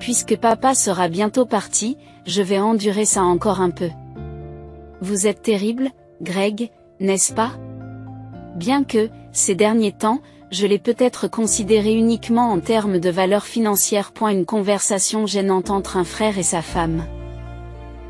Puisque papa sera bientôt parti, je vais endurer ça encore un peu. Vous êtes terrible, Greg, n'est-ce pas? Bien que, ces derniers temps, je l'ai peut-être considéré uniquement en termes de valeur financière. Une conversation gênante entre un frère et sa femme.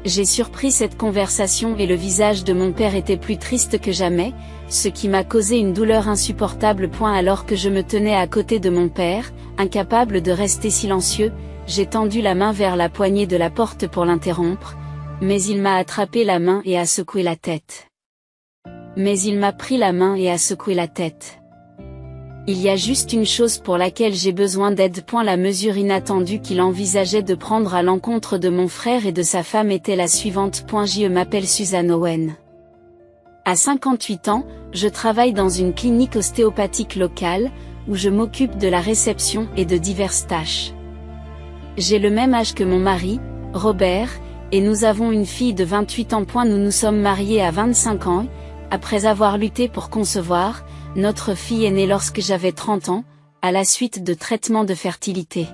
J'ai surpris cette conversation et le visage de mon père était plus triste que jamais, ce qui m'a causé une douleur insupportable. Alors que je me tenais à côté de mon père, incapable de rester silencieux, j'ai tendu la main vers la poignée de la porte pour l'interrompre, mais il m'a attrapé la main et a secoué la tête. Mais il m'a pris la main et a secoué la tête. Il y a juste une chose pour laquelle j'ai besoin d'aide. La mesure inattendue qu'il envisageait de prendre à l'encontre de mon frère et de sa femme était la suivante. Je m'appelle Suzanne Owen. À 58 ans, je travaille dans une clinique ostéopathique locale, où je m'occupe de la réception et de diverses tâches. J'ai le même âge que mon mari, Robert, et nous avons une fille de 28 ans. Nous nous sommes mariés à 25 ans, après avoir lutté pour concevoir. Notre fille est née lorsque j'avais 30 ans, à la suite de traitements de fertilité.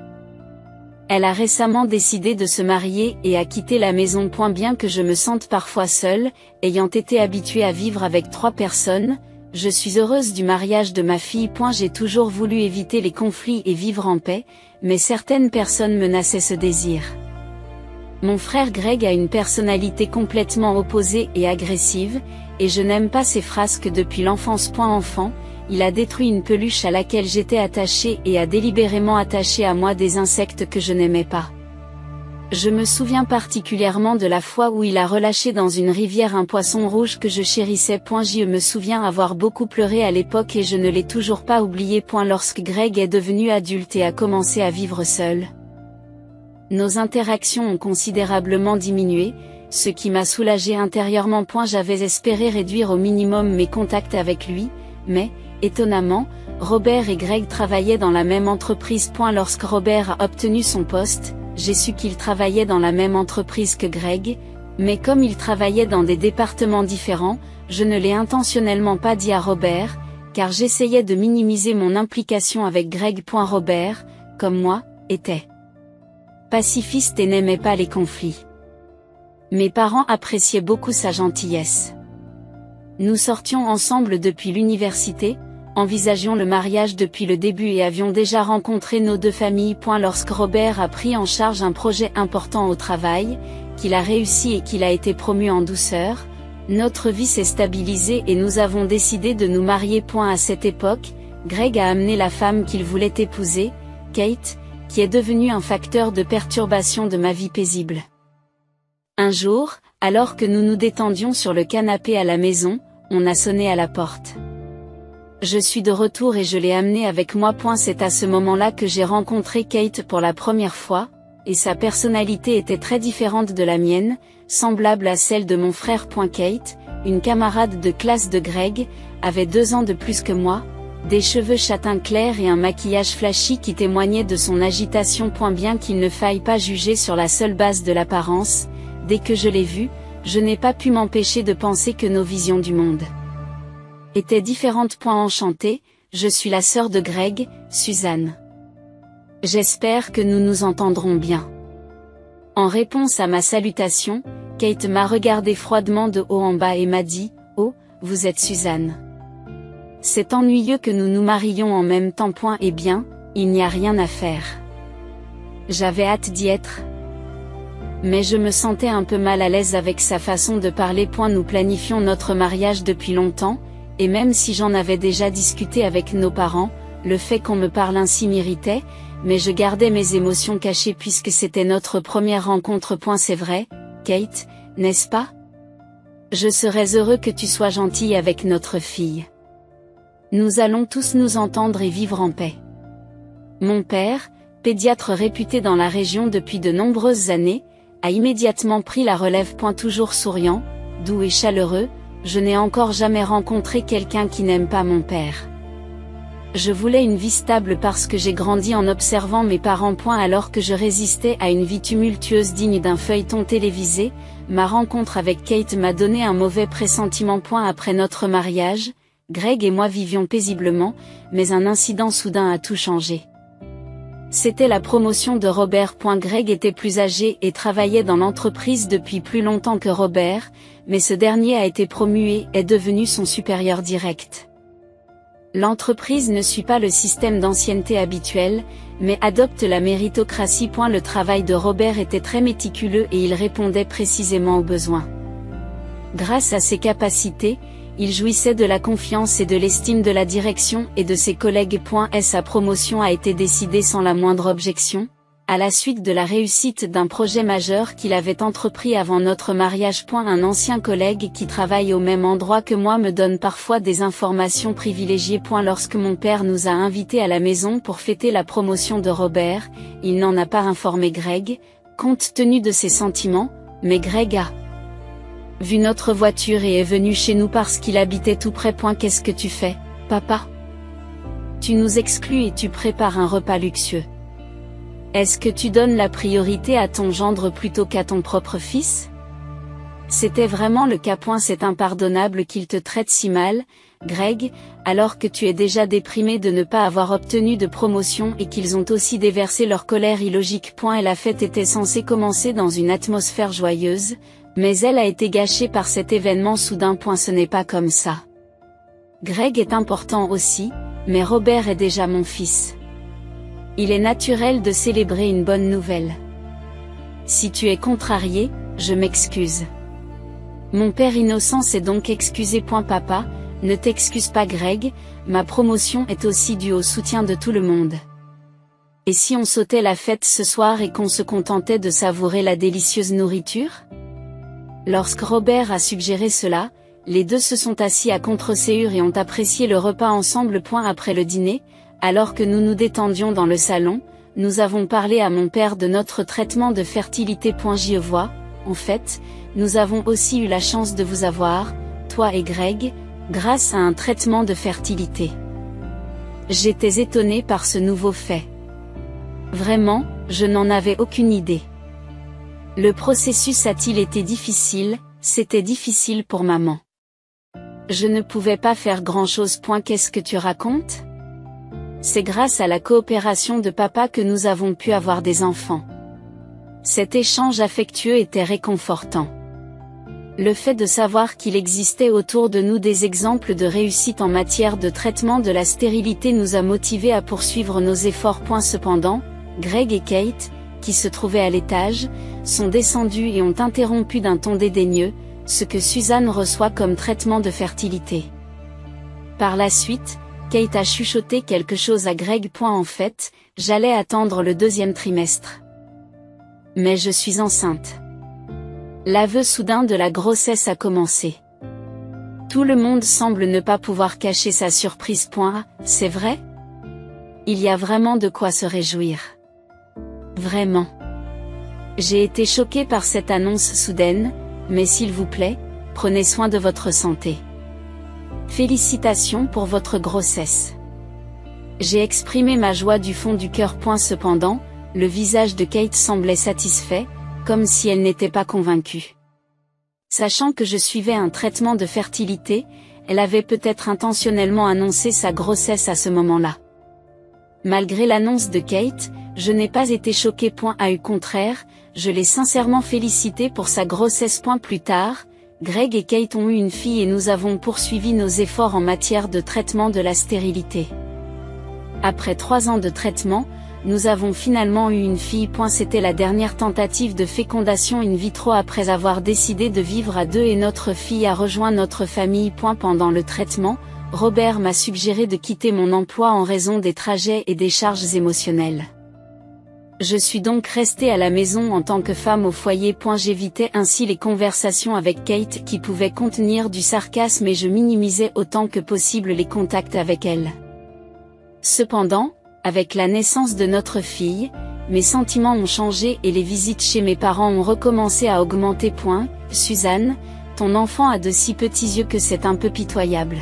Elle a récemment décidé de se marier et a quitté la maison. Bien que je me sente parfois seule, ayant été habituée à vivre avec 3 personnes, je suis heureuse du mariage de ma fille. J'ai toujours voulu éviter les conflits et vivre en paix, mais certaines personnes menaçaient ce désir. Mon frère Greg a une personnalité complètement opposée et agressive, et je n'aime pas ses frasques depuis l'enfance. Enfant, il a détruit une peluche à laquelle j'étais attachée et a délibérément attaché à moi des insectes que je n'aimais pas. Je me souviens particulièrement de la fois où il a relâché dans une rivière un poisson rouge que je chérissais. Je me souviens avoir beaucoup pleuré à l'époque et je ne l'ai toujours pas oublié. Lorsque Greg est devenu adulte et a commencé à vivre seul, nos interactions ont considérablement diminué, ce qui m'a soulagée intérieurement. J'avais espéré réduire au minimum mes contacts avec lui, mais, étonnamment, Robert et Greg travaillaient dans la même entreprise. Lorsque Robert a obtenu son poste, j'ai su qu'il travaillait dans la même entreprise que Greg, mais comme ils travaillaient dans des départements différents, je ne l'ai intentionnellement pas dit à Robert, car j'essayais de minimiser mon implication avec Greg. Robert, comme moi, était pacifiste et n'aimait pas les conflits. Mes parents appréciaient beaucoup sa gentillesse. Nous sortions ensemble depuis l'université, envisagions le mariage depuis le début et avions déjà rencontré nos 2 familles. Lorsque Robert a pris en charge un projet important au travail, qu'il a réussi et qu'il a été promu en douceur, notre vie s'est stabilisée et nous avons décidé de nous marier. À cette époque, Greg a amené la femme qu'il voulait épouser, Kate, qui est devenue un facteur de perturbation de ma vie paisible. Un jour, alors que nous nous détendions sur le canapé à la maison, on a sonné à la porte. Je suis de retour et je l'ai amenée avec moi. C'est à ce moment-là que j'ai rencontré Kate pour la première fois, et sa personnalité était très différente de la mienne, semblable à celle de mon frère. Kate, une camarade de classe de Greg, avait 2 ans de plus que moi, des cheveux châtain clair et un maquillage flashy qui témoignait de son agitation. Bien qu'il ne faille pas juger sur la seule base de l'apparence, dès que je l'ai vue, je n'ai pas pu m'empêcher de penser que nos visions du monde étaient différentes. Enchantée, je suis la sœur de Greg, Suzanne. J'espère que nous nous entendrons bien. En réponse à ma salutation, Kate m'a regardé froidement de haut en bas et m'a dit « Oh, vous êtes Suzanne. C'est ennuyeux que nous nous marions en même temps. Eh bien, il n'y a rien à faire. J'avais hâte d'y être. » Mais je me sentais un peu mal à l'aise avec sa façon de parler. Nous planifions notre mariage depuis longtemps, et même si j'en avais déjà discuté avec nos parents, le fait qu'on me parle ainsi m'irritait, mais je gardais mes émotions cachées puisque c'était notre première rencontre. C'est vrai, Kate, n'est-ce pas? Je serais heureux que tu sois gentille avec notre fille. Nous allons tous nous entendre et vivre en paix. Mon père, pédiatre réputé dans la région depuis de nombreuses années, a immédiatement pris la relève. Toujours souriant, doux et chaleureux, je n'ai encore jamais rencontré quelqu'un qui n'aime pas mon père. Je voulais une vie stable parce que j'ai grandi en observant mes parents. Alors que je résistais à une vie tumultueuse digne d'un feuilleton télévisé, ma rencontre avec Kate m'a donné un mauvais pressentiment. Après notre mariage, Greg et moi vivions paisiblement, mais un incident soudain a tout changé. C'était la promotion de Robert. Greg était plus âgé et travaillait dans l'entreprise depuis plus longtemps que Robert, mais ce dernier a été promu et est devenu son supérieur direct. L'entreprise ne suit pas le système d'ancienneté habituel, mais adopte la méritocratie. Le travail de Robert était très méticuleux et il répondait précisément aux besoins. Grâce à ses capacités, il jouissait de la confiance et de l'estime de la direction et de ses collègues. Sa promotion a été décidée sans la moindre objection, à la suite de la réussite d'un projet majeur qu'il avait entrepris avant notre mariage. Un ancien collègue qui travaille au même endroit que moi me donne parfois des informations privilégiées. Lorsque mon père nous a invités à la maison pour fêter la promotion de Robert, il n'en a pas informé Greg, compte tenu de ses sentiments, mais Greg a vu notre voiture et est venu chez nous parce qu'il habitait tout près. Qu'est-ce que tu fais, papa? Tu nous exclus et tu prépares un repas luxueux. Est-ce que tu donnes la priorité à ton gendre plutôt qu'à ton propre fils? C'était vraiment le cas. C'est impardonnable qu'il te traite si mal, Greg, alors que tu es déjà déprimé de ne pas avoir obtenu de promotion et qu'ils ont aussi déversé leur colère illogique. Et la fête était censée commencer dans une atmosphère joyeuse, mais elle a été gâchée par cet événement soudain. Ce n'est pas comme ça. Greg est important aussi, mais Robert est déjà mon fils. Il est naturel de célébrer une bonne nouvelle. Si tu es contrarié, je m'excuse. Mon père innocent s'est donc excusé. Papa, ne t'excuse pas Greg, ma promotion est aussi due au soutien de tout le monde. Et si on sautait la fête ce soir et qu'on se contentait de savourer la délicieuse nourriture? Lorsque Robert a suggéré cela, les deux se sont assis à contre-séhure et ont apprécié le repas ensemble. Après le dîner, alors que nous nous détendions dans le salon, nous avons parlé à mon père de notre traitement de fertilité. J'y vois, en fait, nous avons aussi eu la chance de vous avoir, toi et Greg, grâce à un traitement de fertilité. J'étais étonnée par ce nouveau fait. Vraiment, je n'en avais aucune idée. Le processus a-t-il été difficile? C'était difficile pour maman. Je ne pouvais pas faire grand-chose. Qu'est-ce que tu racontes? C'est grâce à la coopération de papa que nous avons pu avoir des enfants. Cet échange affectueux était réconfortant. Le fait de savoir qu'il existait autour de nous des exemples de réussite en matière de traitement de la stérilité nous a motivés à poursuivre nos efforts. Cependant, Greg et Kate, qui se trouvaient à l'étage, sont descendus et ont interrompu d'un ton dédaigneux, ce que Suzanne reçoit comme traitement de fertilité. Par la suite, Kate a chuchoté quelque chose à Greg. En fait, j'allais attendre le 2e trimestre. Mais je suis enceinte. L'aveu soudain de la grossesse a commencé. Tout le monde semble ne pas pouvoir cacher sa surprise. C'est vrai? Il y a vraiment de quoi se réjouir. Vraiment. J'ai été choquée par cette annonce soudaine, mais s'il vous plaît, prenez soin de votre santé. Félicitations pour votre grossesse. J'ai exprimé ma joie du fond du cœur. Cependant, le visage de Kate semblait satisfait, comme si elle n'était pas convaincue. Sachant que je suivais un traitement de fertilité, elle avait peut-être intentionnellement annoncé sa grossesse à ce moment-là. Malgré l'annonce de Kate, je n'ai pas été choquée. Au contraire, je l'ai sincèrement félicité pour sa grossesse. Plus tard, Greg et Kate ont eu une fille et nous avons poursuivi nos efforts en matière de traitement de la stérilité. Après 3 ans de traitement, nous avons finalement eu une fille. C'était la dernière tentative de fécondation in vitro après avoir décidé de vivre à 2 et notre fille a rejoint notre famille. Pendant le traitement, Robert m'a suggéré de quitter mon emploi en raison des trajets et des charges émotionnelles. Je suis donc restée à la maison en tant que femme au foyer. J'évitais ainsi les conversations avec Kate qui pouvaient contenir du sarcasme et je minimisais autant que possible les contacts avec elle. Cependant, avec la naissance de notre fille, mes sentiments ont changé et les visites chez mes parents ont recommencé à augmenter. Suzanne, ton enfant a de si petits yeux que c'est un peu pitoyable.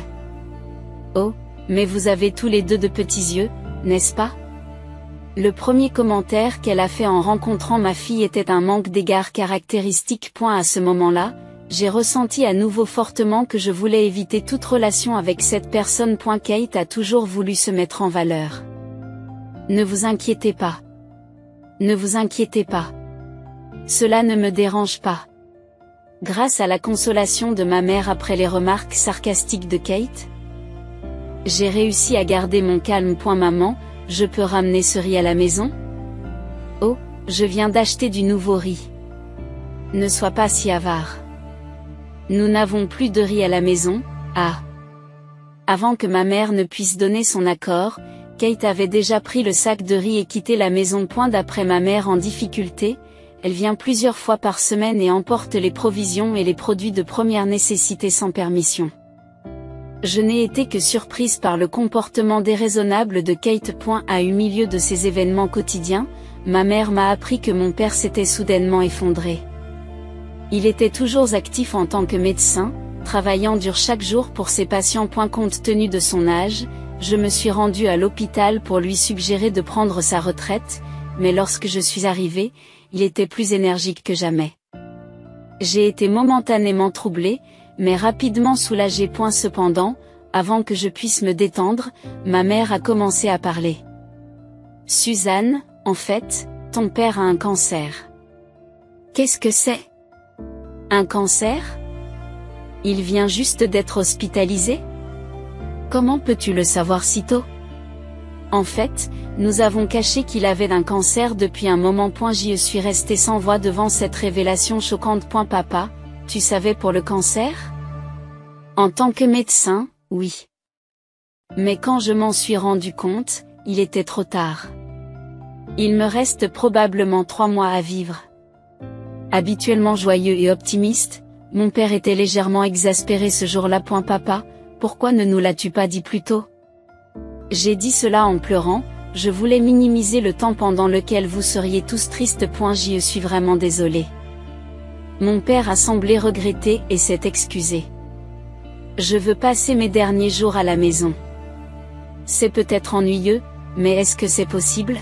Oh, mais vous avez tous les deux de petits yeux, n'est-ce pas? Le premier commentaire qu'elle a fait en rencontrant ma fille était un manque d'égard caractéristique. À ce moment-là, j'ai ressenti à nouveau fortement que je voulais éviter toute relation avec cette personne. Kate a toujours voulu se mettre en valeur. Ne vous inquiétez pas. Ne vous inquiétez pas. Cela ne me dérange pas. Grâce à la consolation de ma mère après les remarques sarcastiques de Kate, j'ai réussi à garder mon calme. Maman, je peux ramener ce riz à la maison? Oh, je viens d'acheter du nouveau riz. Ne sois pas si avare. Nous n'avons plus de riz à la maison. Ah. Avant que ma mère ne puisse donner son accord, Kate avait déjà pris le sac de riz et quitté la maison. D'après ma mère en difficulté, elle vient plusieurs fois par semaine et emporte les provisions et les produits de première nécessité sans permission. Je n'ai été que surprise par le comportement déraisonnable de Kate. Au milieu de ces événements quotidiens, ma mère m'a appris que mon père s'était soudainement effondré. Il était toujours actif en tant que médecin, travaillant dur chaque jour pour ses patients. Compte tenu de son âge, je me suis rendue à l'hôpital pour lui suggérer de prendre sa retraite, mais lorsque je suis arrivée, il était plus énergique que jamais. J'ai été momentanément troublée, mais rapidement soulagée. Cependant, avant que je puisse me détendre, ma mère a commencé à parler. Suzanne, en fait, ton père a un cancer. Qu'est-ce que c'est? Un cancer? Il vient juste d'être hospitalisé? Comment peux-tu le savoir si tôt? En fait, nous avons caché qu'il avait un cancer depuis un moment. Je suis restée sans voix devant cette révélation choquante. Papa, tu savais pour le cancer? En tant que médecin, oui. Mais quand je m'en suis rendu compte, il était trop tard. Il me reste probablement 3 mois à vivre. Habituellement joyeux et optimiste, mon père était légèrement exaspéré ce jour-là. Papa, pourquoi ne nous l'as-tu pas dit plus tôt? J'ai dit cela en pleurant, je voulais minimiser le temps pendant lequel vous seriez tous tristes. Je suis vraiment désolée. Mon père a semblé regretter et s'est excusé. Je veux passer mes derniers jours à la maison. C'est peut-être ennuyeux, mais est-ce que c'est possible?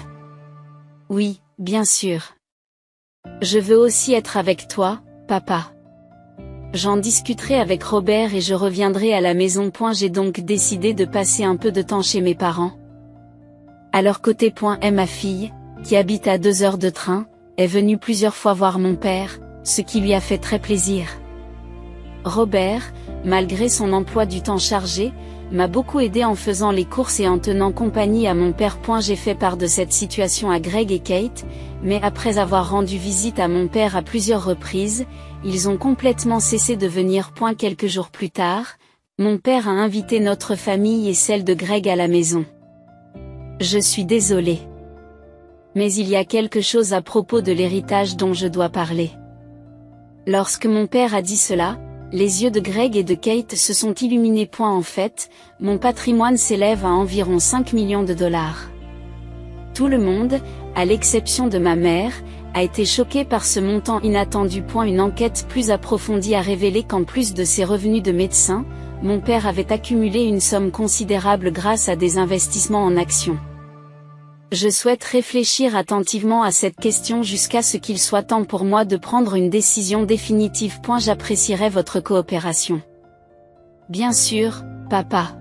Oui, bien sûr. Je veux aussi être avec toi, papa. J'en discuterai avec Robert et je reviendrai à la maison. J'ai donc décidé de passer un peu de temps chez mes parents. À leur côté. Ma fille, qui habite à 2 heures de train, est venue plusieurs fois voir mon père, ce qui lui a fait très plaisir. Robert, malgré son emploi du temps chargé, m'a beaucoup aidé en faisant les courses et en tenant compagnie à mon père. J'ai fait part de cette situation à Greg et Kate, mais après avoir rendu visite à mon père à plusieurs reprises, ils ont complètement cessé de venir. Quelques jours plus tard, mon père a invité notre famille et celle de Greg à la maison. Je suis désolée. Mais il y a quelque chose à propos de l'héritage dont je dois parler. Lorsque mon père a dit cela, les yeux de Greg et de Kate se sont illuminés. En fait, mon patrimoine s'élève à environ 5 millions de dollars. Tout le monde, à l'exception de ma mère, a été choqué par ce montant inattendu. Une enquête plus approfondie a révélé qu'en plus de ses revenus de médecin, mon père avait accumulé une somme considérable grâce à des investissements en actions. Je souhaite réfléchir attentivement à cette question jusqu'à ce qu'il soit temps pour moi de prendre une décision définitive. J'apprécierais votre coopération. Bien sûr, papa.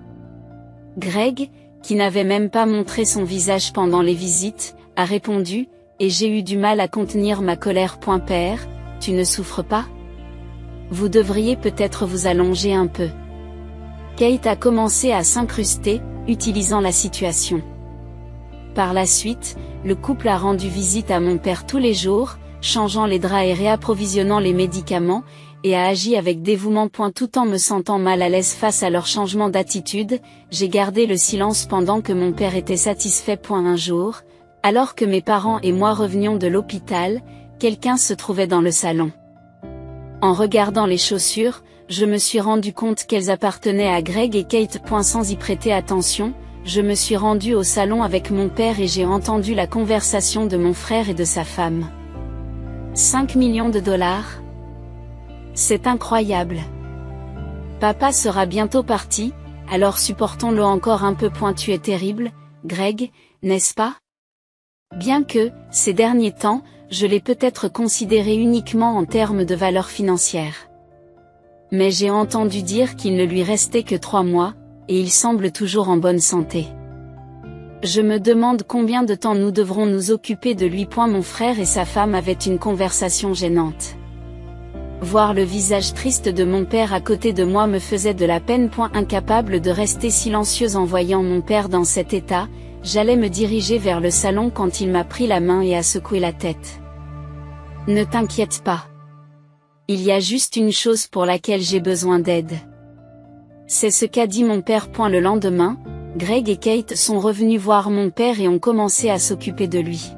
Greg, qui n'avait même pas montré son visage pendant les visites, a répondu, et j'ai eu du mal à contenir ma colère. Père, tu ne souffres pas? Vous devriez peut-être vous allonger un peu. Kate a commencé à s'incruster, utilisant la situation. Par la suite, le couple a rendu visite à mon père tous les jours, changeant les draps et réapprovisionnant les médicaments, et a agi avec dévouement. Tout en me sentant mal à l'aise face à leur changement d'attitude, j'ai gardé le silence pendant que mon père était satisfait. Un jour, alors que mes parents et moi revenions de l'hôpital, quelqu'un se trouvait dans le salon. En regardant les chaussures, je me suis rendu compte qu'elles appartenaient à Greg et Kate. Sans y prêter attention, je me suis rendue au salon avec mon père et j'ai entendu la conversation de mon frère et de sa femme. 5 millions de dollars? C'est incroyable. Papa sera bientôt parti, alors supportons-le encore un peu. Tu es terrible, Greg, n'est-ce pas? Bien que, ces derniers temps, je l'ai peut-être considéré uniquement en termes de valeur financière. Mais j'ai entendu dire qu'il ne lui restait que 3 mois, et il semble toujours en bonne santé. Je me demande combien de temps nous devrons nous occuper de lui. Mon frère et sa femme avaient une conversation gênante. Voir le visage triste de mon père à côté de moi me faisait de la peine. Incapable de rester silencieuse en voyant mon père dans cet état, j'allais me diriger vers le salon quand il m'a pris la main et a secoué la tête. Ne t'inquiète pas. Il y a juste une chose pour laquelle j'ai besoin d'aide. C'est ce qu'a dit mon père. Le lendemain, Greg et Kate sont revenus voir mon père et ont commencé à s'occuper de lui.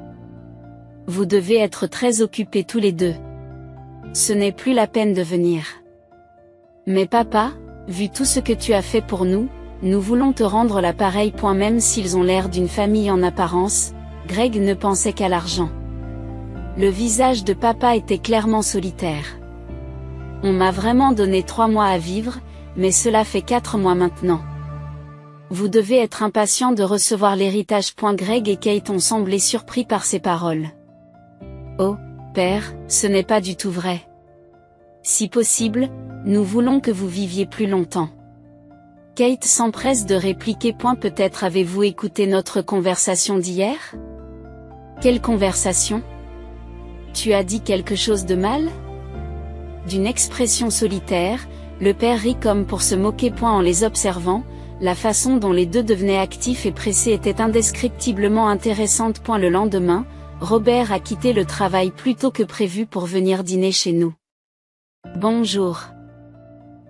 Vous devez être très occupés tous les deux. Ce n'est plus la peine de venir. Mais papa, vu tout ce que tu as fait pour nous, nous voulons te rendre l'appareil. Même s'ils ont l'air d'une famille en apparence, Greg ne pensait qu'à l'argent. Le visage de papa était clairement solitaire. On m'a vraiment donné 3 mois à vivre, mais cela fait 4 mois maintenant. Vous devez être impatient de recevoir l'héritage. Greg et Kate ont semblé surpris par ces paroles. Oh, père, ce n'est pas du tout vrai. Si possible, nous voulons que vous viviez plus longtemps. Kate s'empresse de répliquer. Peut-être avez-vous écouté notre conversation d'hier? Quelle conversation? Tu as dit quelque chose de mal? D'une expression solitaire, le père rit comme pour se moquer. En les observant, la façon dont les deux devenaient actifs et pressés était indescriptiblement intéressante. Le lendemain, Robert a quitté le travail plus tôt que prévu pour venir dîner chez nous. Bonjour.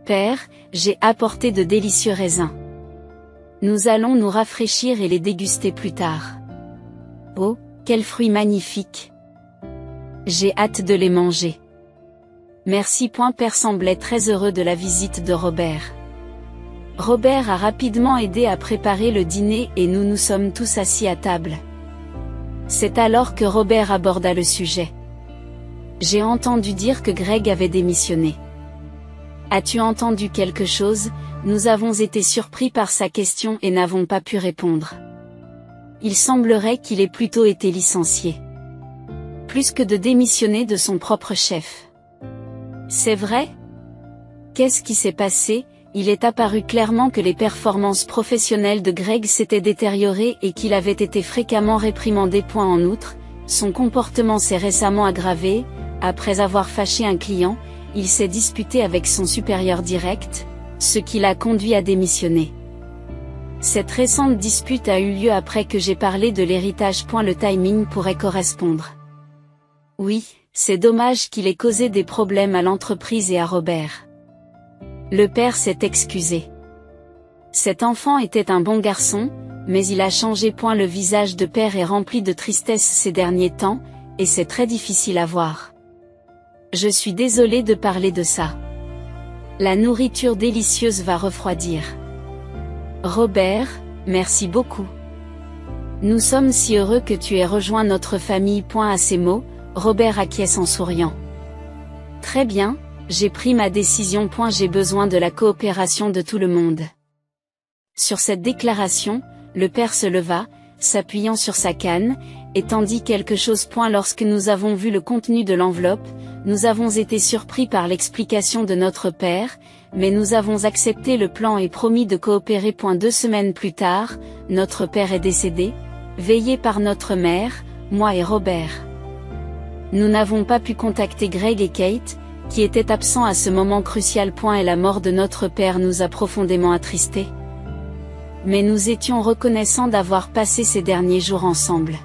Père, j'ai apporté de délicieux raisins. Nous allons nous rafraîchir et les déguster plus tard. Oh, quels fruits magnifiques! J'ai hâte de les manger. Merci. Père semblait très heureux de la visite de Robert. Robert a rapidement aidé à préparer le dîner et nous nous sommes tous assis à table. C'est alors que Robert aborda le sujet. J'ai entendu dire que Greg avait démissionné. As-tu entendu quelque chose? Nous avons été surpris par sa question et n'avons pas pu répondre. Il semblerait qu'il ait plutôt été licencié. Plus que de démissionner de son propre chef. C'est vrai? Qu'est-ce qui s'est passé? Il est apparu clairement que les performances professionnelles de Greg s'étaient détériorées et qu'il avait été fréquemment réprimandé. En outre, son comportement s'est récemment aggravé. Après avoir fâché un client, il s'est disputé avec son supérieur direct, ce qui l'a conduit à démissionner. Cette récente dispute a eu lieu après que j'ai parlé de l'héritage. Le timing pourrait correspondre. Oui, c'est dommage qu'il ait causé des problèmes à l'entreprise et à Robert. Le père s'est excusé. Cet enfant était un bon garçon, mais il a changé. Le visage de père est rempli de tristesse ces derniers temps, et c'est très difficile à voir. Je suis désolé de parler de ça. La nourriture délicieuse va refroidir. Robert, merci beaucoup. Nous sommes si heureux que tu aies rejoint notre famille. À ces mots, Robert acquiesce en souriant. Très bien, j'ai pris ma décision. J'ai besoin de la coopération de tout le monde. Sur cette déclaration, le père se leva, s'appuyant sur sa canne, et tendit quelque chose. Lorsque nous avons vu le contenu de l'enveloppe, nous avons été surpris par l'explication de notre père, mais nous avons accepté le plan et promis de coopérer. 2 semaines plus tard, notre père est décédé, veillé par notre mère, moi et Robert. Nous n'avons pas pu contacter Greg et Kate, qui étaient absents à ce moment crucial. Et la mort de notre père nous a profondément attristés. Mais nous étions reconnaissants d'avoir passé ces derniers jours ensemble.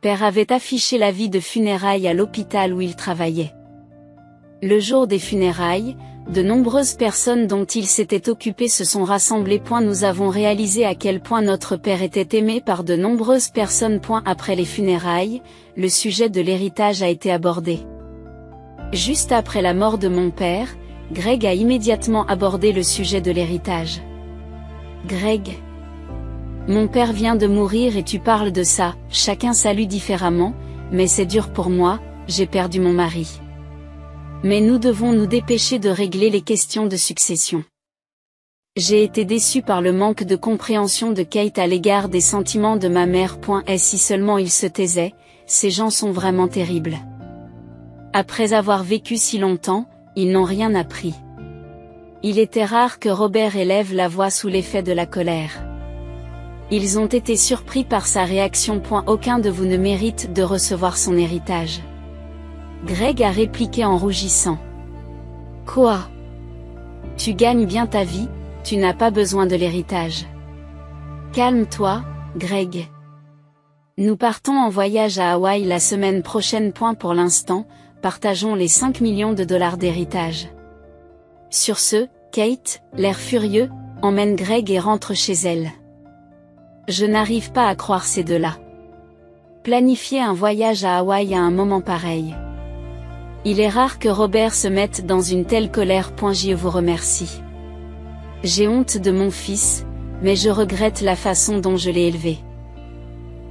Père avait affiché l'avis de funérailles à l'hôpital où il travaillait. Le jour des funérailles, de nombreuses personnes dont il s'était occupé se sont rassemblées. Nous avons réalisé à quel point notre père était aimé par de nombreuses personnes. Après les funérailles, le sujet de l'héritage a été abordé. Juste après la mort de mon père, Greg a immédiatement abordé le sujet de l'héritage. Greg, mon père vient de mourir et tu parles de ça. Chacun salue différemment, mais c'est dur pour moi, j'ai perdu mon mari. Mais nous devons nous dépêcher de régler les questions de succession. J'ai été déçu par le manque de compréhension de Kate à l'égard des sentiments de ma mère. Et si seulement il se taisait, ces gens sont vraiment terribles. Après avoir vécu si longtemps, ils n'ont rien appris. Il était rare que Robert élève la voix sous l'effet de la colère. Ils ont été surpris par sa réaction. Aucun de vous ne mérite de recevoir son héritage. Greg a répliqué en rougissant. Quoi? Tu gagnes bien ta vie, tu n'as pas besoin de l'héritage. Calme-toi, Greg. Nous partons en voyage à Hawaï la semaine prochaine. Pour l'instant, partageons les 5 millions de dollars d'héritage. Sur ce, Kate, l'air furieux, emmène Greg et rentre chez elle. Je n'arrive pas à croire ces deux-là. Planifier un voyage à Hawaï à un moment pareil. Il est rare que Robert se mette dans une telle colère. Je vous remercie. J'ai honte de mon fils, mais je regrette la façon dont je l'ai élevé.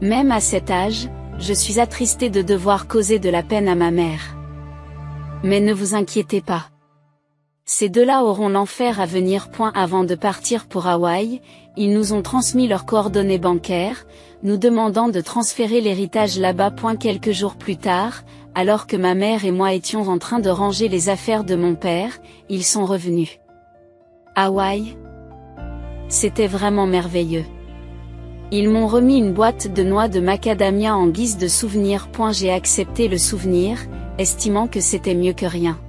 Même à cet âge, je suis attristée de devoir causer de la peine à ma mère. Mais ne vous inquiétez pas. Ces deux-là auront l'enfer à venir. Avant de partir pour Hawaï, ils nous ont transmis leurs coordonnées bancaires, nous demandant de transférer l'héritage là-bas. Quelques jours plus tard, alors que ma mère et moi étions en train de ranger les affaires de mon père, ils sont revenus. Hawaï? C'était vraiment merveilleux. Ils m'ont remis une boîte de noix de macadamia en guise de souvenir. J'ai accepté le souvenir, estimant que c'était mieux que rien.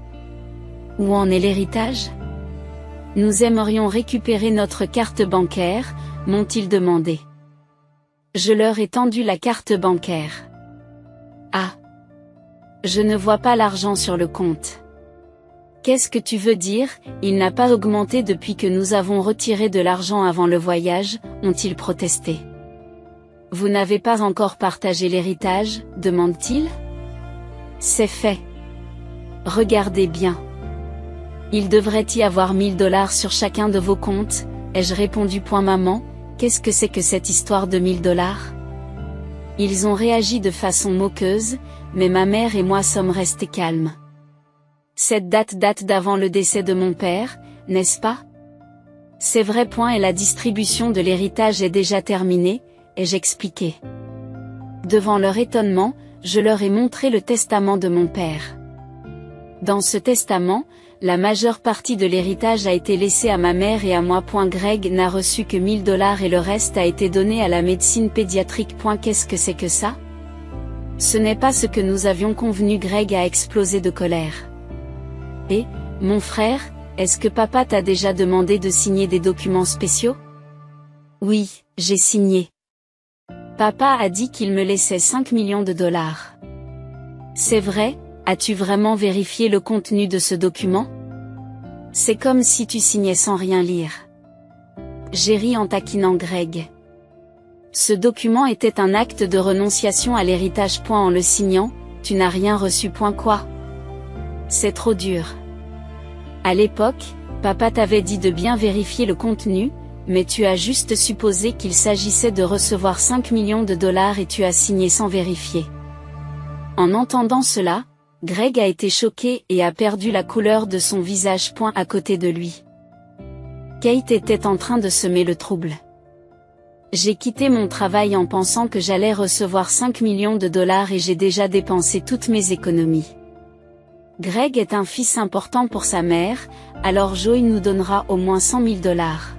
Où en est l'héritage? Nous aimerions récupérer notre carte bancaire, m'ont-ils demandé. Je leur ai tendu la carte bancaire. Ah! Je ne vois pas l'argent sur le compte. Qu'est-ce que tu veux dire? Il n'a pas augmenté depuis que nous avons retiré de l'argent avant le voyage, ont-ils protesté. Vous n'avez pas encore partagé l'héritage, demande-t-il? C'est fait. Regardez bien. Il devrait y avoir 1000 dollars sur chacun de vos comptes, ai-je répondu. Maman, qu'est-ce que c'est que cette histoire de 1000 dollars? Ils ont réagi de façon moqueuse, mais ma mère et moi sommes restés calmes. Cette date d'avant le décès de mon père, n'est-ce pas? C'est vrai. Et la distribution de l'héritage est déjà terminée, ai-je expliqué. Devant leur étonnement, je leur ai montré le testament de mon père. Dans ce testament, la majeure partie de l'héritage a été laissée à ma mère et à moi. Greg n'a reçu que 1000 dollars et le reste a été donné à la médecine pédiatrique. Qu'est-ce que c'est que ça? Ce n'est pas ce que nous avions convenu. Greg a explosé de colère. Et, mon frère, est-ce que papa t'a déjà demandé de signer des documents spéciaux? Oui, j'ai signé. Papa a dit qu'il me laissait 5 millions de dollars. C'est vrai? As-tu vraiment vérifié le contenu de ce document? C'est comme si tu signais sans rien lire. J'ai ri en taquinant Greg. Ce document était un acte de renonciation à l'héritage. En le signant, tu n'as rien reçu. Quoi? C'est trop dur. À l'époque, papa t'avait dit de bien vérifier le contenu, mais tu as juste supposé qu'il s'agissait de recevoir 5 millions de dollars et tu as signé sans vérifier. En entendant cela, Greg a été choqué et a perdu la couleur de son visage. À côté de lui, Kate était en train de semer le trouble. J'ai quitté mon travail en pensant que j'allais recevoir 5 millions de dollars et j'ai déjà dépensé toutes mes économies. Greg est un fils important pour sa mère, alors Joey nous donnera au moins 100 000 dollars.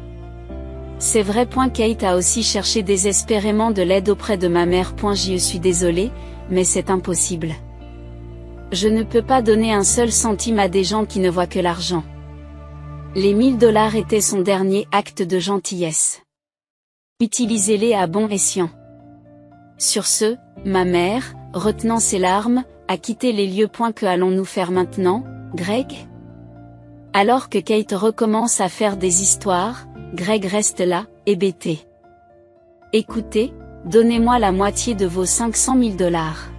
C'est vrai. Kate a aussi cherché désespérément de l'aide auprès de ma mère. Je suis désolée, mais c'est impossible. Je ne peux pas donner un seul centime à des gens qui ne voient que l'argent. Les 1000 dollars étaient son dernier acte de gentillesse. Utilisez-les à bon escient. Sur ce, ma mère, retenant ses larmes, a quitté les lieux. Que allons-nous faire maintenant, Greg? Alors que Kate recommence à faire des histoires, Greg reste là, hébété. Écoutez, donnez-moi la moitié de vos 500 000 dollars.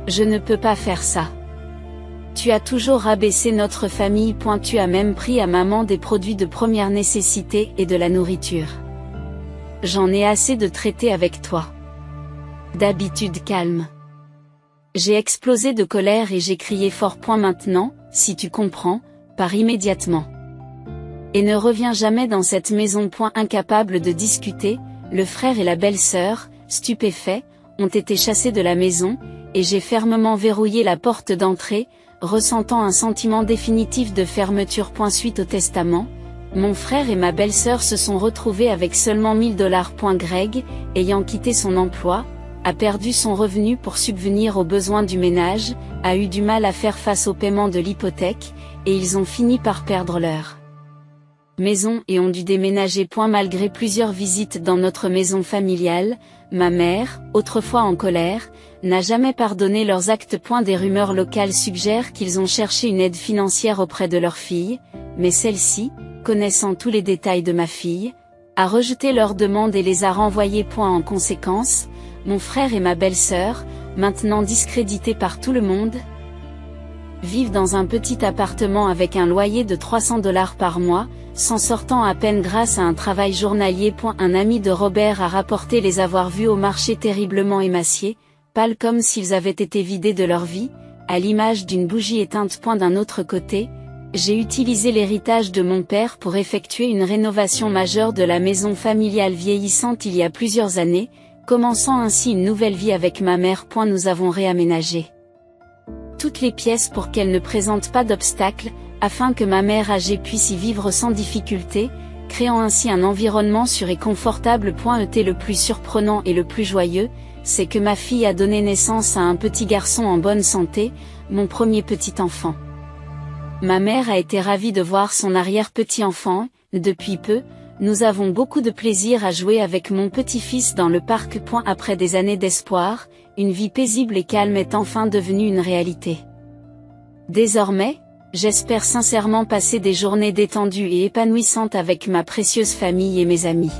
Je ne peux pas faire ça. Tu as toujours rabaissé notre famille. Tu as même pris à maman des produits de première nécessité et de la nourriture. J'en ai assez de traiter avec toi. D'habitude calme. J'ai explosé de colère et j'ai crié fort. Maintenant, si tu comprends, pars immédiatement. Et ne reviens jamais dans cette maison. Incapable de discuter, le frère et la belle-sœur, stupéfaits, ont été chassés de la maison, et j'ai fermement verrouillé la porte d'entrée, ressentant un sentiment définitif de fermeture. Suite au testament, Mon frère et ma belle-sœur se sont retrouvés avec seulement 1000 $. Greg, ayant quitté son emploi, a perdu son revenu pour subvenir aux besoins du ménage, a eu du mal à faire face au paiement de l'hypothèque, et ils ont fini par perdre leur maison et ont dû déménager. Malgré plusieurs visites dans notre maison familiale, ma mère, autrefois en colère, n'a jamais pardonné leurs actes. Des rumeurs locales suggèrent qu'ils ont cherché une aide financière auprès de leur fille, mais celle-ci, connaissant tous les détails de ma fille, a rejeté leurs demandes et les a renvoyés. En conséquence, mon frère et ma belle-sœur, maintenant discrédités par tout le monde, vivent dans un petit appartement avec un loyer de 300 $ par mois, s'en sortant à peine grâce à un travail journalier. Un ami de Robert a rapporté les avoir vus au marché terriblement émaciés, pâles comme s'ils avaient été vidés de leur vie, à l'image d'une bougie éteinte. D'un autre côté, j'ai utilisé l'héritage de mon père pour effectuer une rénovation majeure de la maison familiale vieillissante il y a plusieurs années, commençant ainsi une nouvelle vie avec ma mère. Nous avons réaménagé toutes les pièces pour qu'elles ne présentent pas d'obstacles, afin que ma mère âgée puisse y vivre sans difficulté, créant ainsi un environnement sûr et confortable. Le plus surprenant et le plus joyeux, c'est que ma fille a donné naissance à un petit garçon en bonne santé, mon premier petit enfant. Ma mère a été ravie de voir son arrière-petit-enfant. Depuis peu, nous avons beaucoup de plaisir à jouer avec mon petit-fils dans le parc. Après des années d'espoir, une vie paisible et calme est enfin devenue une réalité. Désormais, j'espère sincèrement passer des journées détendues et épanouissantes avec ma précieuse famille et mes amis.